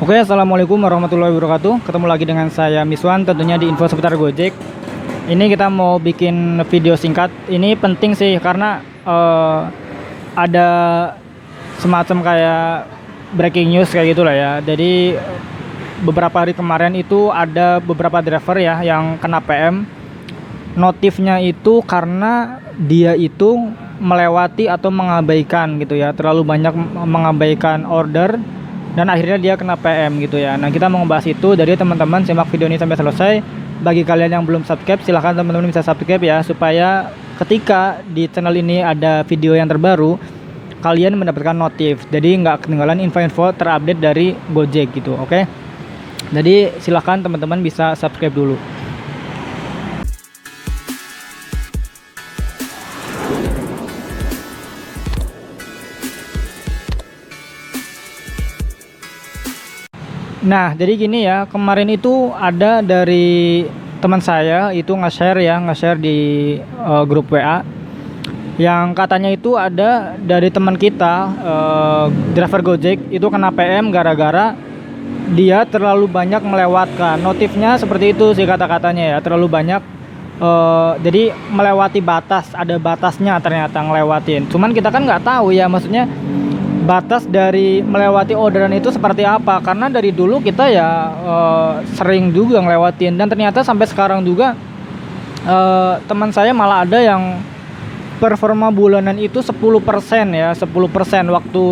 Oke, assalamualaikum warahmatullahi wabarakatuh. Ketemu lagi dengan saya Miswan, tentunya di info seputar Gojek. Ini kita mau bikin video singkat. Ini penting sih karena ada semacam kayak breaking news kayak gitulah ya. Jadi beberapa hari kemarin itu ada beberapa driver ya yang kena PM. Notifnya itu karena dia itu melewati atau mengabaikan gitu ya, terlalu banyak mengabaikan order dan akhirnya dia kena PM gitu ya. Nah, kita mau ngebahas itu, jadi teman-teman simak video ini sampai selesai. Bagi kalian yang belum subscribe, silahkan teman-teman bisa subscribe ya, supaya ketika di channel ini ada video yang terbaru kalian mendapatkan notif, jadi nggak ketinggalan info-info terupdate dari Gojek gitu. Oke, jadi silahkan teman-teman bisa subscribe dulu. Nah, jadi gini ya, kemarin itu ada dari teman saya itu nge-share di grup WA, yang katanya itu ada dari teman kita, driver Gojek itu kena PM gara-gara dia terlalu banyak melewatkan. Notifnya seperti itu sih kata-katanya ya, terlalu banyak, jadi melewati batas, ada batasnya ternyata ngelewatin. Cuman kita kan nggak tahu ya, maksudnya batas dari melewati orderan itu seperti apa, karena dari dulu kita ya sering juga ngelewatin, dan ternyata sampai sekarang juga teman saya malah ada yang performa bulanan itu 10% ya, 10% waktu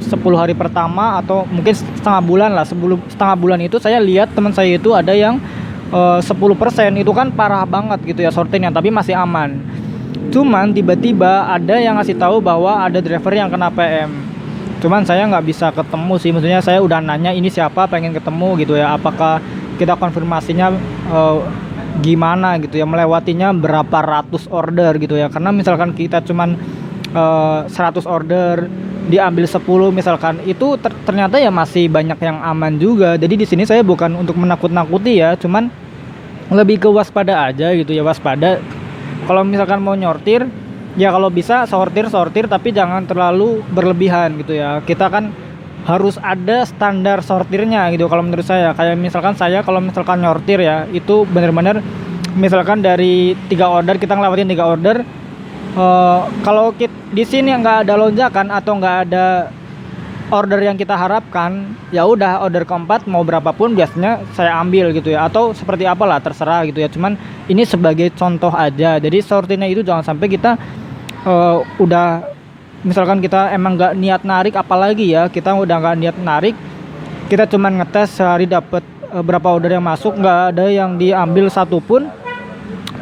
10 hari pertama atau mungkin setengah bulan lah, setengah bulan itu saya lihat teman saya itu ada yang 10%. Itu kan parah banget gitu ya sortirnya, tapi masih aman. Cuman tiba-tiba ada yang ngasih tahu bahwa ada driver yang kena PM. Cuman saya nggak bisa ketemu sih, maksudnya saya udah nanya ini siapa, pengen ketemu gitu ya, apakah kita konfirmasinya gimana gitu ya, melewatinya berapa ratus order gitu ya. Karena misalkan kita cuman 100 order diambil 10 misalkan, itu ternyata ya masih banyak yang aman juga. Jadi di sini saya bukan untuk menakut-nakuti ya, cuman lebih ke waspada aja gitu ya, waspada. Kalau misalkan mau nyortir ya, kalau bisa sortir tapi jangan terlalu berlebihan gitu ya. Kita kan harus ada standar sortirnya gitu kalau menurut saya. Kayak misalkan saya kalau misalkan nyortir ya, itu bener-bener misalkan dari 3 order kita ngelewatin 3 order, kalau di sini nggak ada lonjakan atau nggak ada order yang kita harapkan, ya udah order keempat mau berapapun biasanya saya ambil gitu ya, atau seperti apalah terserah gitu ya. Cuman ini sebagai contoh aja, jadi sortirnya itu jangan sampai kita udah misalkan kita emang nggak niat narik, apalagi ya kita udah nggak niat narik, kita cuman ngetes sehari dapat berapa order yang masuk, nggak ada yang diambil satupun,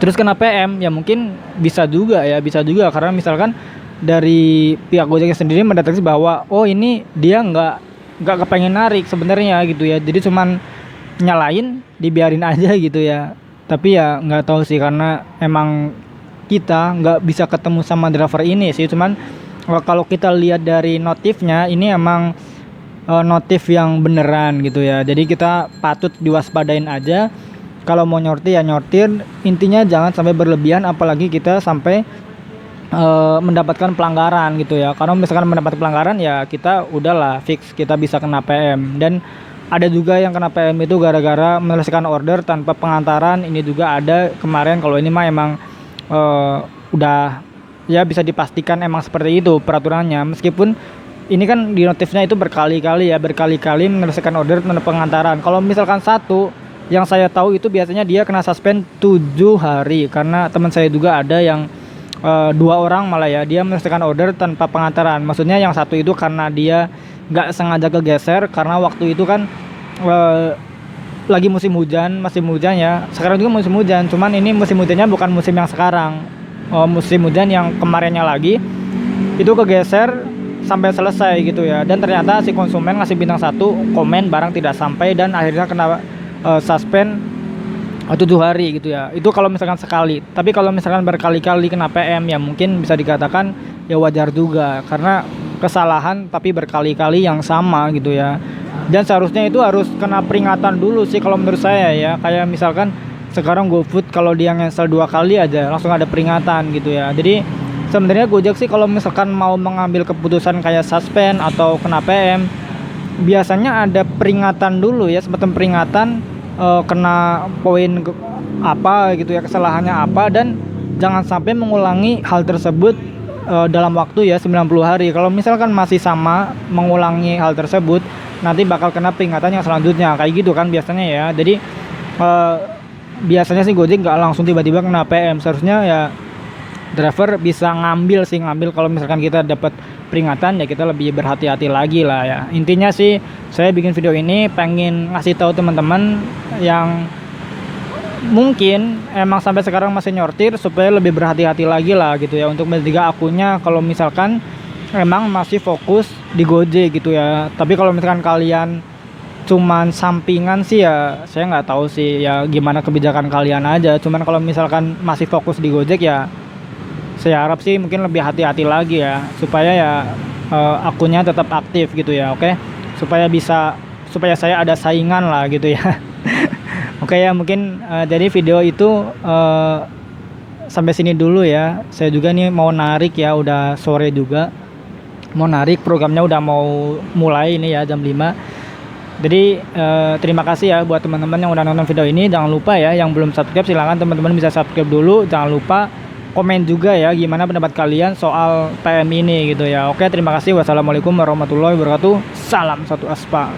terus kena PM, ya mungkin bisa juga ya, bisa juga karena misalkan dari pihak Gojek sendiri mendeteksi bahwa oh ini dia nggak kepengen narik sebenarnya gitu ya, jadi cuman nyalain dibiarin aja gitu ya. Tapi ya nggak tahu sih, karena emang kita nggak bisa ketemu sama driver ini sih. Cuman kalau kita lihat dari notifnya, ini emang notif yang beneran gitu ya, jadi kita patut diwaspadain aja. Kalau mau nyortir ya nyortir, intinya jangan sampai berlebihan, apalagi kita sampai mendapatkan pelanggaran gitu ya. Karena misalkan mendapat pelanggaran ya kita udahlah fix kita bisa kena PM. Dan ada juga yang kena PM itu gara-gara menyelesaikan order tanpa pengantaran. Ini juga ada kemarin. Kalau ini mah emang udah ya bisa dipastikan emang seperti itu peraturannya. Meskipun ini kan di notifnya itu berkali-kali menyelesaikan order tanpa pengantaran. Kalau misalkan satu, yang saya tahu itu biasanya dia kena suspend 7 hari. Karena teman saya juga ada yang 2 orang malah ya, dia menyelesaikan order tanpa pengantaran. Maksudnya yang satu itu karena dia nggak sengaja kegeser, karena waktu itu kan lagi musim hujan ya. Sekarang juga musim hujan, cuman ini musim hujannya bukan musim yang sekarang, musim hujan yang kemarinnya lagi. Itu kegeser sampai selesai gitu ya. Dan ternyata si konsumen ngasih bintang 1, komen barang tidak sampai, dan akhirnya kena suspend 7 hari gitu ya. Itu kalau misalkan sekali. Tapi kalau misalkan berkali-kali kena PM ya mungkin bisa dikatakan ya wajar juga, karena kesalahan tapi berkali-kali yang sama gitu ya. Dan seharusnya itu harus kena peringatan dulu sih kalau menurut saya ya. Kayak misalkan sekarang GoFood kalau dia cancel 2 kali aja langsung ada peringatan gitu ya. Jadi sebenarnya Gojek sih kalau misalkan mau mengambil keputusan kayak suspend atau kena PM, biasanya ada peringatan dulu ya, semacam peringatan kena poin apa gitu ya, kesalahannya apa, dan jangan sampai mengulangi hal tersebut dalam waktu ya 90 hari. Kalau misalkan masih sama mengulangi hal tersebut, nanti bakal kena peringatan yang selanjutnya kayak gitu kan biasanya ya. Jadi biasanya sih Gojek nggak langsung tiba-tiba kena PM, seharusnya ya driver bisa ngambil kalau misalkan kita dapat peringatan ya kita lebih berhati-hati lagi lah ya. Intinya sih saya bikin video ini pengen ngasih tahu teman-teman yang mungkin emang sampai sekarang masih nyortir supaya lebih berhati-hati lagi lah gitu ya, untuk menjaga akunnya kalau misalkan emang masih fokus di Gojek gitu ya. Tapi kalau misalkan kalian cuman sampingan sih ya saya nggak tahu sih ya gimana kebijakan kalian aja. Cuman kalau misalkan masih fokus di Gojek ya saya harap sih mungkin lebih hati-hati lagi ya, supaya ya akunnya tetap aktif gitu ya. Oke, supaya saya ada saingan lah gitu ya. Oke ya, mungkin jadi video itu sampai sini dulu ya. Saya juga nih mau narik ya, udah sore juga mau narik, programnya udah mau mulai ini ya jam 5. Jadi terima kasih ya buat teman-teman yang udah nonton video ini. Jangan lupa ya, yang belum subscribe silahkan teman-teman bisa subscribe dulu. Jangan lupa komen juga ya gimana pendapat kalian soal PM ini gitu ya. Oke, terima kasih. Wassalamualaikum warahmatullahi wabarakatuh. Salam satu aspal.